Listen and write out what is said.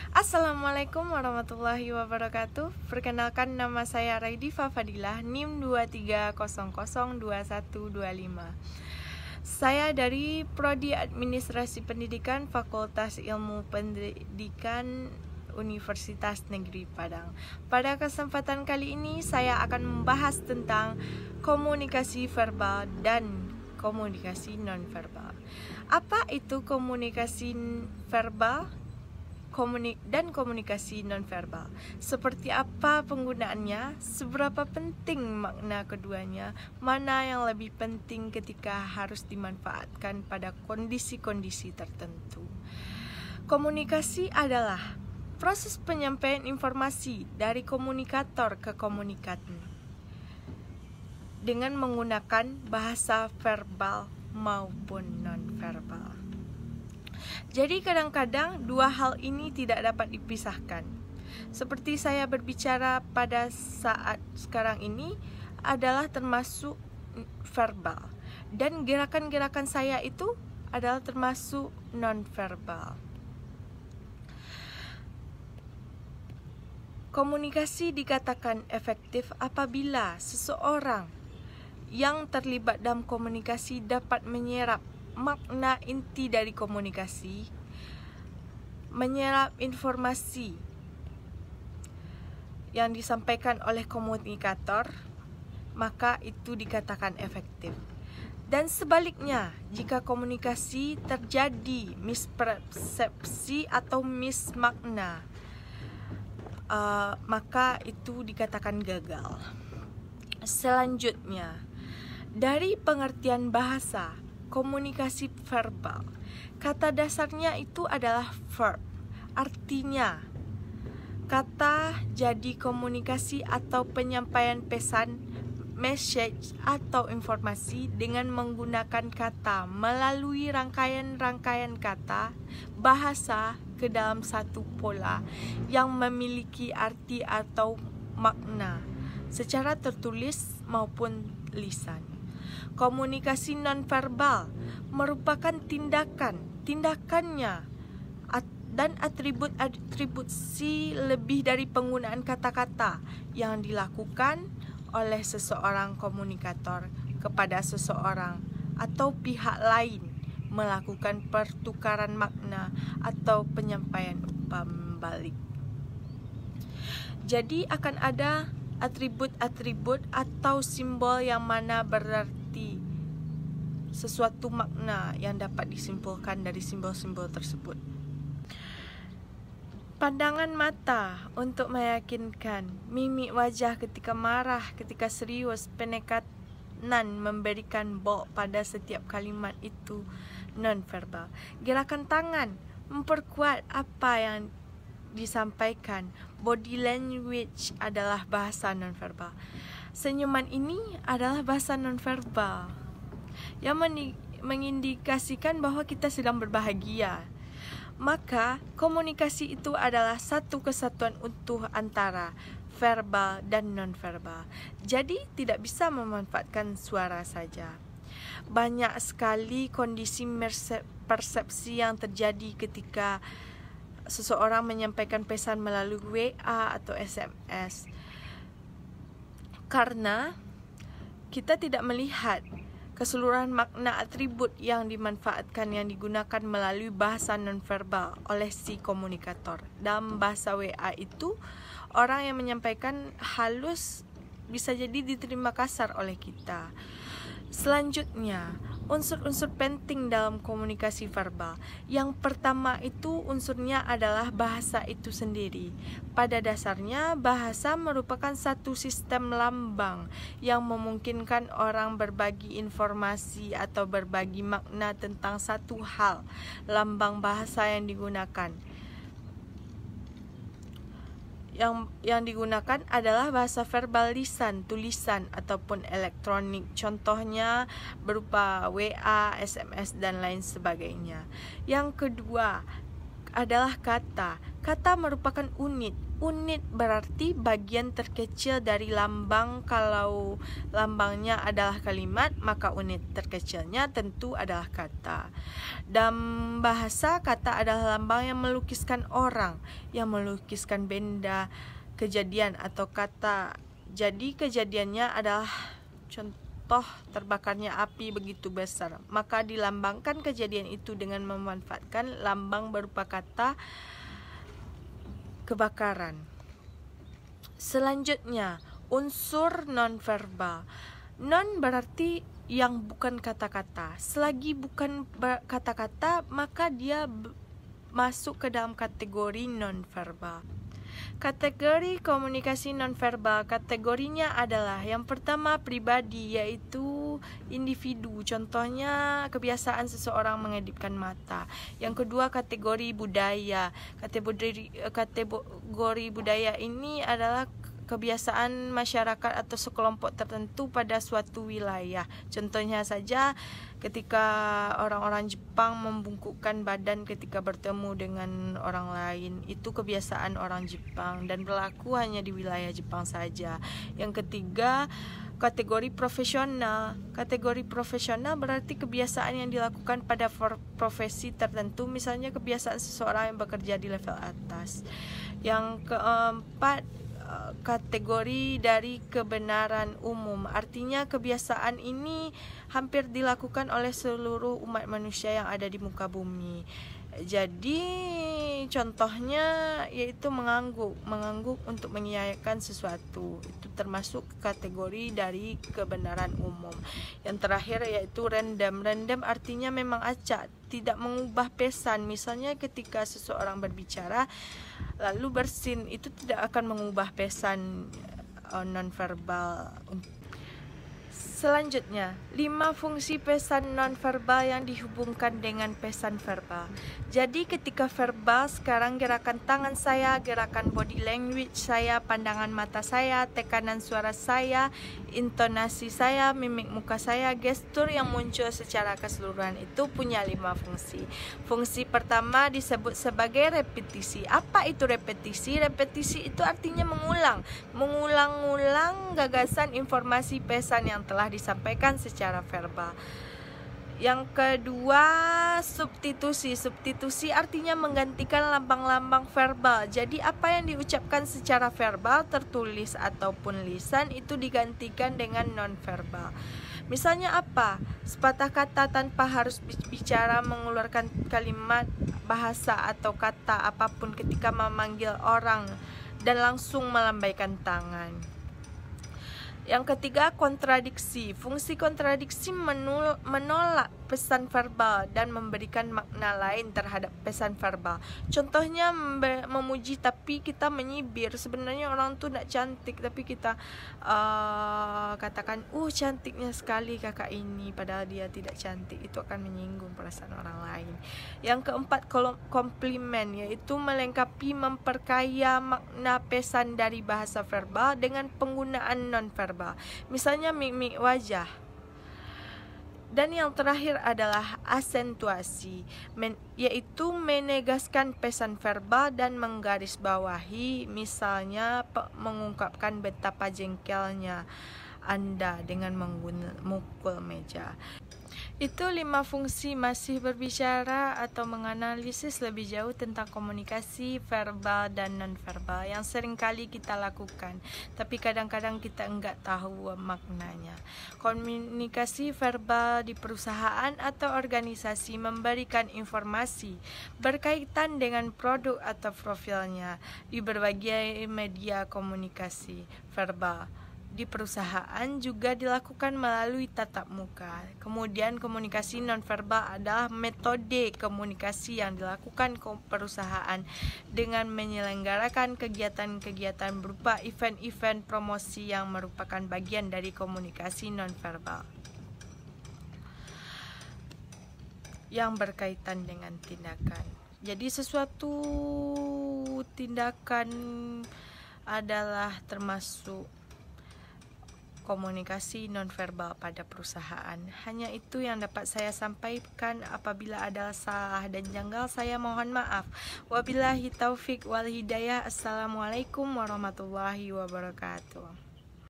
Assalamualaikum warahmatullahi wabarakatuh. Perkenalkan, nama saya Raidifa Fadilah, NIM 23002125. Saya dari Prodi Administrasi Pendidikan Fakultas Ilmu Pendidikan Universitas Negeri Padang. Pada kesempatan kali ini saya akan membahas tentang komunikasi verbal dan komunikasi nonverbal. Apa itu komunikasi verbal dan komunikasi nonverbal? Seperti apa penggunaannya? Seberapa penting makna keduanya? Mana yang lebih penting ketika harus dimanfaatkan pada kondisi-kondisi tertentu? Komunikasi adalah proses penyampaian informasi dari komunikator ke komunikatan dengan menggunakan bahasa verbal maupun nonverbal. Jadi kadang-kadang dua hal ini tidak dapat dipisahkan. Seperti saya berbicara pada saat sekarang ini adalah termasuk verbal, dan gerakan-gerakan saya itu adalah termasuk nonverbal. Komunikasi dikatakan efektif apabila seseorang yang terlibat dalam komunikasi dapat menyerap makna inti dari komunikasi, menyerap informasi yang disampaikan oleh komunikator, maka itu dikatakan efektif. Dan sebaliknya, jika komunikasi terjadi mispersepsi atau mismakna, maka itu dikatakan gagal. Selanjutnya, dari pengertian bahasa komunikasi verbal, kata dasarnya itu adalah verb. Artinya, kata jadi komunikasi atau penyampaian pesan, message atau informasi dengan menggunakan kata melalui rangkaian-rangkaian kata bahasa ke dalam satu pola yang memiliki arti atau makna secara tertulis maupun lisan. Komunikasi nonverbal merupakan tindakannya dan atribut-atribusi lebih dari penggunaan kata-kata yang dilakukan oleh seseorang komunikator kepada seseorang atau pihak lain melakukan pertukaran makna atau penyampaian umpan balik. Jadi akan ada atribut-atribut atau simbol yang mana berarti sesuatu makna yang dapat disimpulkan dari simbol-simbol tersebut. Pandangan mata untuk meyakinkan, mimik wajah ketika marah, ketika serius, penekanan memberikan bold pada setiap kalimat itu nonverbal. Gerakan tangan memperkuat apa yang disampaikan. Body language adalah bahasa nonverbal. Senyuman ini adalah bahasa nonverbal yang mengindikasikan bahwa kita sedang berbahagia. Maka komunikasi itu adalah satu kesatuan utuh antara verbal dan nonverbal. Jadi tidak bisa memanfaatkan suara saja. Banyak sekali kondisi persepsi yang terjadi ketika seseorang menyampaikan pesan melalui WA atau SMS, karena kita tidak melihat keseluruhan makna atribut yang dimanfaatkan, yang digunakan melalui bahasa nonverbal oleh si komunikator. Dalam bahasa WA itu, orang yang menyampaikan halus bisa jadi diterima kasar oleh kita. Selanjutnya, unsur-unsur penting dalam komunikasi verbal. Yang pertama itu unsurnya adalah bahasa itu sendiri. Pada dasarnya, bahasa merupakan satu sistem lambang yang memungkinkan orang berbagi informasi atau berbagi makna tentang satu hal. Lambang bahasa yang digunakan yang digunakan adalah bahasa verbal lisan, tulisan, ataupun elektronik. Contohnya berupa WA, SMS, dan lain sebagainya. Yang kedua, adalah kata. Kata merupakan unit. Unit berarti bagian terkecil dari lambang. Kalau lambangnya adalah kalimat, maka unit terkecilnya tentu adalah kata. Dalam bahasa, kata adalah lambang yang melukiskan orang, yang melukiskan benda, kejadian atau kata. Jadi kejadiannya adalah contoh terbakarnya api begitu besar, maka dilambangkan kejadian itu dengan memanfaatkan lambang berupa kata kebakaran. Selanjutnya, unsur nonverbal. Non berarti yang bukan kata-kata. Selagi bukan kata-kata, maka dia masuk ke dalam kategori nonverbal. Kategori komunikasi nonverbal, kategorinya adalah yang pertama pribadi, yaitu individu. Contohnya kebiasaan seseorang mengedipkan mata. Yang kedua kategori budaya. Kategori budaya ini adalah kebiasaan masyarakat atau sekelompok tertentu pada suatu wilayah. Contohnya saja ketika orang-orang Jepang membungkukkan badan ketika bertemu dengan orang lain, itu kebiasaan orang Jepang dan berlaku hanya di wilayah Jepang saja. Yang ketiga, kategori profesional. Kategori profesional berarti kebiasaan yang dilakukan pada profesi tertentu, misalnya kebiasaan seseorang yang bekerja di level atas. Yang keempat, kategori dari kebenaran umum, artinya kebiasaan ini hampir dilakukan oleh seluruh umat manusia yang ada di muka bumi. Jadi contohnya yaitu mengangguk untuk mengiyakan sesuatu, itu termasuk kategori dari kebenaran umum. Yang terakhir yaitu random. Random artinya memang acak, tidak mengubah pesan. Misalnya ketika seseorang berbicara lalu bersin, itu tidak akan mengubah pesan nonverbal. Selanjutnya, 5 fungsi pesan nonverbal yang dihubungkan dengan pesan verbal. Jadi ketika verbal, sekarang gerakan tangan saya, gerakan body language saya, pandangan mata saya, tekanan suara saya, intonasi saya, mimik muka saya, gestur yang muncul secara keseluruhan itu punya 5 fungsi. Fungsi pertama disebut sebagai repetisi. Apa itu repetisi? Repetisi itu artinya mengulang-ulang gagasan informasi pesan yang telah disampaikan secara verbal. Yang kedua, substitusi. Substitusi artinya menggantikan lambang-lambang verbal. Jadi apa yang diucapkan secara verbal, tertulis ataupun lisan, itu digantikan dengan nonverbal. Misalnya apa? Sepatah kata tanpa harus bicara, mengeluarkan kalimat, bahasa atau kata apapun ketika memanggil orang, dan langsung melambaikan tangan. Yang ketiga, kontradiksi. Fungsi kontradiksi menolak pesan verbal dan memberikan makna lain terhadap pesan verbal. Contohnya memuji tapi kita menyibir. Sebenarnya orang tu nak cantik tapi kita katakan, cantiknya sekali kakak ini, padahal dia tidak cantik. Itu akan menyinggung perasaan orang lain. Yang keempat, komplimen, yaitu melengkapi, memperkaya makna pesan dari bahasa verbal dengan penggunaan nonverbal. Misalnya mimik wajah. Dan yang terakhir adalah asentuasi, yaitu menegaskan pesan verbal dan menggarisbawahi, misalnya mengungkapkan betapa jengkelnya Anda dengan memukul meja. Itu 5 fungsi. Masih berbicara atau menganalisis lebih jauh tentang komunikasi verbal dan nonverbal yang seringkali kita lakukan, tapi kadang-kadang kita enggak tahu maknanya. Komunikasi verbal di perusahaan atau organisasi memberikan informasi berkaitan dengan produk atau profilnya di berbagai media komunikasi verbal. Di perusahaan juga dilakukan melalui tatap muka. Kemudian komunikasi nonverbal adalah metode komunikasi yang dilakukan perusahaan dengan menyelenggarakan kegiatan-kegiatan berupa event-event promosi yang merupakan bagian dari komunikasi nonverbal yang berkaitan dengan tindakan. Jadi sesuatu tindakan adalah termasuk komunikasi nonverbal pada perusahaan. Hanya itu yang dapat saya sampaikan. Apabila ada salah dan janggal, saya mohon maaf. Wabillahi taufik wal hidayah. Assalamualaikum warahmatullahi wabarakatuh.